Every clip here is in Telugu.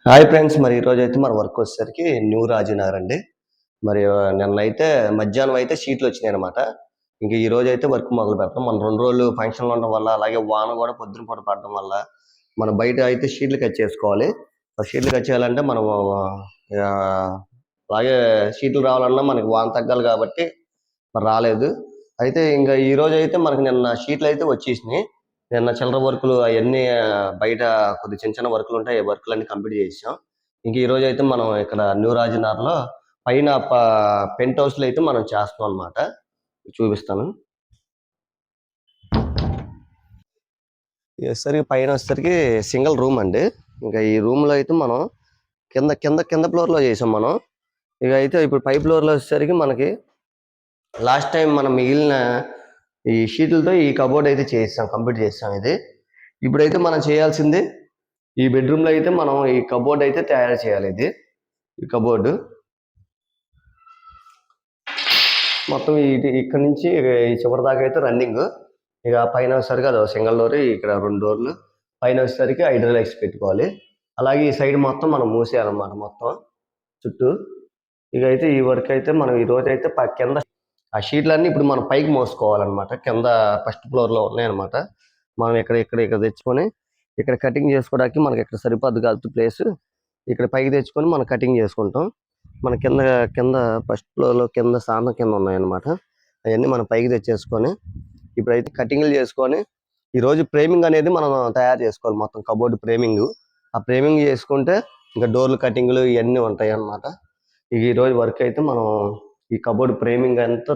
హాయ్ ఫ్రెండ్స్, మరి ఈరోజు అయితే మన వర్క్ వచ్చేసరికి న్యూ రాజీనగర్ అండి. మరి నిన్నైతే మధ్యాహ్నం అయితే షీట్లు వచ్చినాయి అనమాట. ఇంకా ఈ రోజు అయితే వర్క్ మొదలు పెడతాం. మన 2 రోజులు ఫంక్షన్లు ఉండడం వల్ల, అలాగే వాన కూడా పొద్దున పూట పడడం వల్ల మనం బయట అయితే షీట్లు కట్ చేసుకోవాలి. ఆ షీట్లు కట్ చేయాలంటే మనం అలాగే షీట్లు రావాలన్నా మనకి వాన తగ్గాలి కాబట్టి మరి రాలేదు. అయితే ఇంకా ఈ రోజు అయితే మనకి నిన్న షీట్లు అయితే వచ్చేసినాయి. నిన్న చిల్లర వర్కులు అవన్నీ బయట కొద్ది చిన్న చిన్న వర్కులు ఉంటాయి. ఆ వర్కులన్నీ కంప్లీట్ చేసాం. ఇంక ఈ రోజు అయితే మనం ఇక్కడ న్యూ రాజనగర్లో పైన పెంట్ హౌస్లో అయితే మనం చేస్తాం అనమాట. చూపిస్తాను. వచ్చేసరికి పైన వచ్చేసరికి సింగిల్ రూమ్ అండి. ఇంకా ఈ రూమ్లో అయితే మనం కింద కింద కింద ఫ్లోర్లో చేసాం మనం. ఇక అయితే ఇప్పుడు పై ఫ్లోర్లో వచ్చేసరికి మనకి లాస్ట్ టైం మనం మిగిలిన ఈ షీట్లతో ఈ కబోర్డ్ అయితే చేసాం, కంప్లీట్ చేసాం. ఇది ఇప్పుడైతే మనం చేయాల్సింది ఈ బెడ్రూమ్లో అయితే మనం ఈ కబోర్డ్ అయితే తయారు చేయాలి. ఇది ఈ కబోర్డు మొత్తం ఇక్కడ నుంచి ఈ చివరి దాకా అయితే రన్నింగ్. ఇక పైన వచ్చేసరికి అది సింగిల్ డోర్, ఇక్కడ 2 డోర్లు. పైన వచ్చేసరికి హైడ్రాలిక్స్ పెట్టుకోవాలి. అలాగే ఈ సైడ్ మొత్తం మనం మూసేయాలన్నమాట మొత్తం చుట్టూ. ఇక అయితే ఈ వర్క్ అయితే మనం ఈ రోజు అయితే కింద ఆ షీట్లన్నీ ఇప్పుడు మనం పైకి మోసుకోవాలన్నమాట. కింద ఫస్ట్ ఫ్లోర్లో ఉన్నాయన్నమాట. మనం ఇక్కడ తెచ్చుకొని ఇక్కడ కటింగ్ చేసుకోవడానికి మనకి ఇక్కడ సరిపోద్ది కాదు ప్లేస్. ఇక్కడ పైకి తెచ్చుకొని మనం కటింగ్ చేసుకుంటాం. మన కింద కింద ఫస్ట్ ఫ్లోర్లో కింద సాంతం కింద ఉన్నాయన్నమాట. అవన్నీ మనం పైకి తెచ్చేసుకొని ఇప్పుడైతే కటింగ్లు చేసుకొని ఈరోజు ఫ్రేమింగ్ అనేది మనం తయారు చేసుకోవాలి. మొత్తం కబోర్డ్ ఫ్రేమింగ్. ఆ ఫ్రేమింగ్ చేసుకుంటే ఇంకా డోర్లు కటింగ్లు ఇవన్నీ ఉంటాయి అన్నమాట. ఇక ఈరోజు వర్క్ అయితే మనం ఈ కబోర్డ్ ఫ్రేమింగ్ అంతా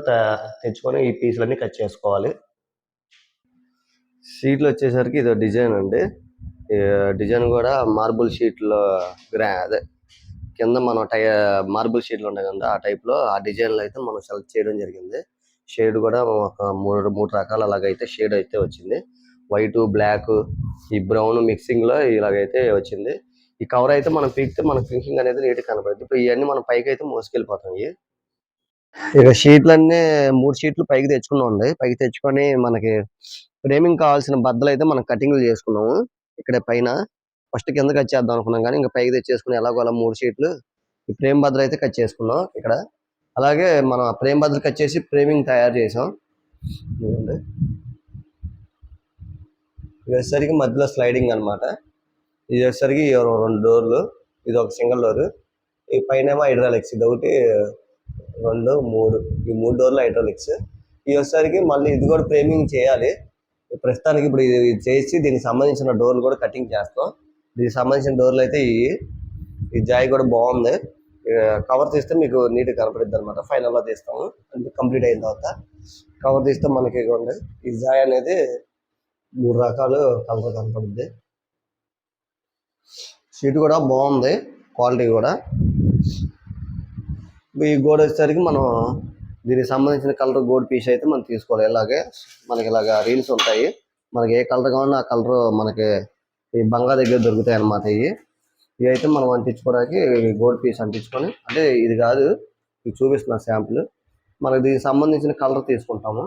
తెచ్చుకొని ఈ పీసులన్నీ కట్ చేసుకోవాలి. షీట్లు వచ్చేసరికి ఇదో డిజైన్ అండి. డిజైన్ కూడా మార్బుల్ షీట్లో అదే కింద మనం మార్బుల్ షీట్లు ఉంటాయి కదా, ఆ టైప్లో ఆ డిజైన్లో అయితే మనం సెలెక్ట్ చేయడం జరిగింది. షేడ్ కూడా ఒక మూడు రకాల అలాగైతే షేడ్ అయితే వచ్చింది. వైట్, బ్లాక్, ఈ బ్రౌన్ మిక్సింగ్లో ఇలాగైతే వచ్చింది. ఈ కవర్ అయితే మనం పీకితే మన ఫినిషింగ్ అనేది నీట్గా కనపడుతుంది. ఇప్పుడు ఇవన్నీ మనం పైకి అయితే మోసుకెళ్ళిపోతాయి. ఇక షీట్లన్నీ 3 షీట్లు పైకి తెచ్చుకున్నాం. పైకి తెచ్చుకొని మనకి ఫ్రేమింగ్ కావాల్సిన బద్దలు అయితే మనం కటింగ్లు చేసుకున్నాము. ఇక్కడ పైన ఫస్ట్ కింద కట్ చేద్దాం అనుకున్నాం, కానీ ఇంకా పైకి తెచ్చేసుకుని ఎలాగో అలా 3 షీట్లు ఈ ఫ్రేమ్ బద్దలు అయితే కట్ చేసుకున్నాం ఇక్కడ. అలాగే మనం ఆ ఫ్రేమ్ బద్దలు కట్ చేసి ఫ్రేమింగ్ తయారు చేసాం. ఇది వచ్చేసరికి మధ్యలో స్లైడింగ్ అనమాట. ఇది వచ్చేసరికి 2 డోర్లు, ఇది ఒక సింగిల్ డోర్. ఈ పైన హైడ్రాలిక్స్, ఇది ఒకటి 2, 3, ఈ 3 డోర్లు హైడ్రాలిక్స్. ఇది వచ్చేసరికి మళ్ళీ ఇది కూడా ఫ్రేమింగ్ చేయాలి. ప్రస్తుతానికి ఇప్పుడు ఇది చేసి దీనికి సంబంధించిన డోర్లు కూడా కటింగ్ చేస్తాం. దీనికి సంబంధించిన డోర్లు అయితే ఈ జాయ్ కూడా బాగుంది. కవర్ తీస్తే మీకు నీట్గా కనపడుద్ది అనమాట. ఫైనల్లో తీస్తాము కంప్లీట్ అయిన తర్వాత. కవర్ తీస్తే మనకి ఈ జాయ్ అనేది 3 రకాలు కలర్ కనపడుద్ది. షీట్ కూడా బాగుంది, క్వాలిటీ కూడా. ఈ గోడ వచ్చేసరికి మనం దీనికి సంబంధించిన కలర్ గోడ్ పీస్ అయితే మనం తీసుకోవాలి. ఇలాగే మనకి ఇలాగ రీల్స్ ఉంటాయి. మనకి ఏ కలర్ కావాలన్నా ఆ కలర్ మనకి ఈ బంగా దగ్గర దొరుకుతాయి అన్నమాట. ఇవి అయితే మనం అంటించుకోవడానికి గోడ్ పీస్ అంటించుకొని, అంటే ఇది కాదు, ఇది చూపిస్తున్న శాంపుల్. మనకి దీనికి సంబంధించిన కలర్ తీసుకుంటాము.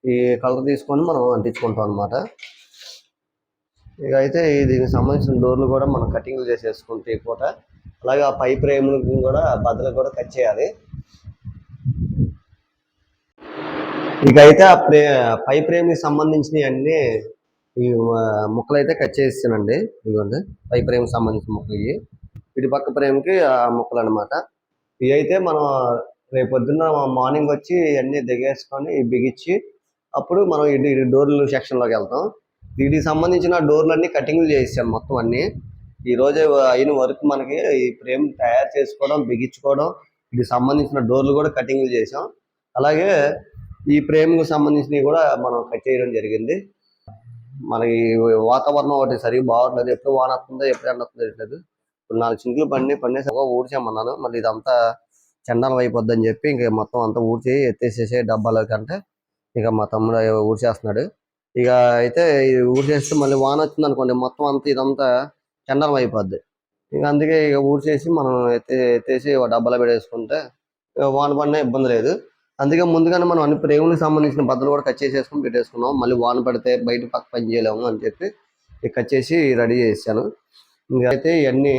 ఈ కలర్ తీసుకొని మనం అంటించుకుంటాం అనమాట. ఇక అయితే దీనికి సంబంధించిన డోర్లు కూడా మనం కటింగ్లు చేసేసుకుంటే కూడా, అలాగే ఆ పై ఫ్రేమ్లు కూడా బద్దలు కూడా కట్ చేయాలి. ఇక అయితే ఆ పై ఫ్రేమ్కి సంబంధించినవి అన్నీ ఈ ముక్కలు అయితే కట్ చేస్తానండి. ఇదిగోండి పై ఫ్రేమ్కి సంబంధించిన ముక్కలు. ఇటు పక్క ఫ్రేమ్కి ఆ ముక్కలు అనమాట. ఇవి అయితే మనం రేపు పొద్దున్న మార్నింగ్ వచ్చి ఇవన్నీ దిగేసుకొని బిగించి అప్పుడు మనం ఇటు డోర్లు సెక్షన్లోకి వెళ్తాం. వీటికి సంబంధించిన డోర్లన్నీ కటింగ్లు చేసాం మొత్తం అన్నీ. ఈరోజు అయిన వర్క్ మనకి ఈ ఫ్రేమ్ తయారు చేసుకోవడం, బిగించుకోవడం, వీటికి సంబంధించిన డోర్లు కూడా కటింగ్లు చేసాం. అలాగే ఈ ఫ్రేమ్కి సంబంధించినవి కూడా మనం కట్ చేయడం జరిగింది. మనకి వాతావరణం ఒకటి సరిగ్గా బాగుండదు. ఎప్పుడు వాన వస్తుందో ఎప్పుడు ఎండ వస్తుందో తెలియదు. ఇప్పుడు 4 చినుకులు పడినేసి ఊడ్చామన్నాను. మళ్ళీ ఇదంతా చండాలం అయిపోద్ది అని చెప్పి ఇంకా మొత్తం అంతా ఊడ్చి ఎత్తేసేసే డబ్బాలోకి అంటే ఇక మా తమ్ముడు ఊడ్చేస్తున్నాడు. ఇక అయితే ఊడ్చేస్తే మళ్ళీ వాన వచ్చింది అనుకోండి, మొత్తం అంతా ఇదంతా చండాలం అయిపోద్ది. ఇక అందుకే ఇక ఊడ్చేసి మనం ఎత్తేసి డబ్బాలో పెట్టేసుకుంటే వాన పడినా ఇబ్బంది లేదు. అందుకే ముందుగానే మనం అన్ని ఫ్రేములకు సంబంధించిన బద్దలు కూడా కట్ చేసేసుకుని పెట్టేసుకున్నాం. మళ్ళీ వాన పడితే బయట పక్క పని చేయలేము అని చెప్పి కట్ చేసి రెడీ చేశాను. ఇంకా అయితే ఇవన్నీ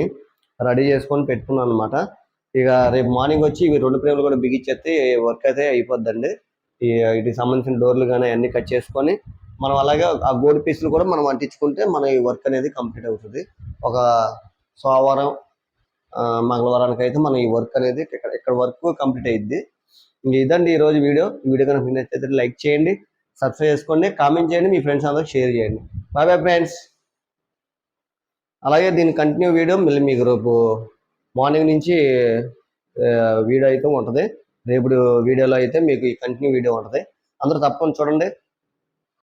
రెడీ చేసుకొని పెట్టుకున్నాను అనమాట. ఇక రేపు మార్నింగ్ వచ్చి ఇవి 2 ఫ్రేమ్లు కూడా బిగించేస్తే వర్క్ అయితే అయిపోద్దండి. వీటికి సంబంధించిన డోర్లు కానీ అన్నీ కట్ చేసుకొని మనం అలాగే ఆ గోల్డ్ పీసులు కూడా మనం అంటించుకుంటే మన ఈ వర్క్ అనేది కంప్లీట్ అవుతుంది. ఒక సోమవారం మంగళవారానికి అయితే మన ఈ వర్క్ అనేది ఇక్కడ వర్క్ కంప్లీట్ అయ్యిద్ది. ఇంక ఇదండి ఈరోజు వీడియో. ఈ వీడియో కనుక మీకు నచ్చితే లైక్ చేయండి, సబ్స్క్రైబ్ చేసుకోండి, కామెంట్ చేయండి, మీ ఫ్రెండ్స్ అందరికి షేర్ చేయండి. Bye bye friends. అలాగే దీని కంటిన్యూ వీడియో మళ్ళీ మీకు రేపు మార్నింగ్ నుంచి వీడియో అయితే ఉంటుంది. రేపు వీడియోలో అయితే మీకు ఈ కంటిన్యూ వీడియో ఉంటుంది. అందరూ తప్పకుండా చూడండి.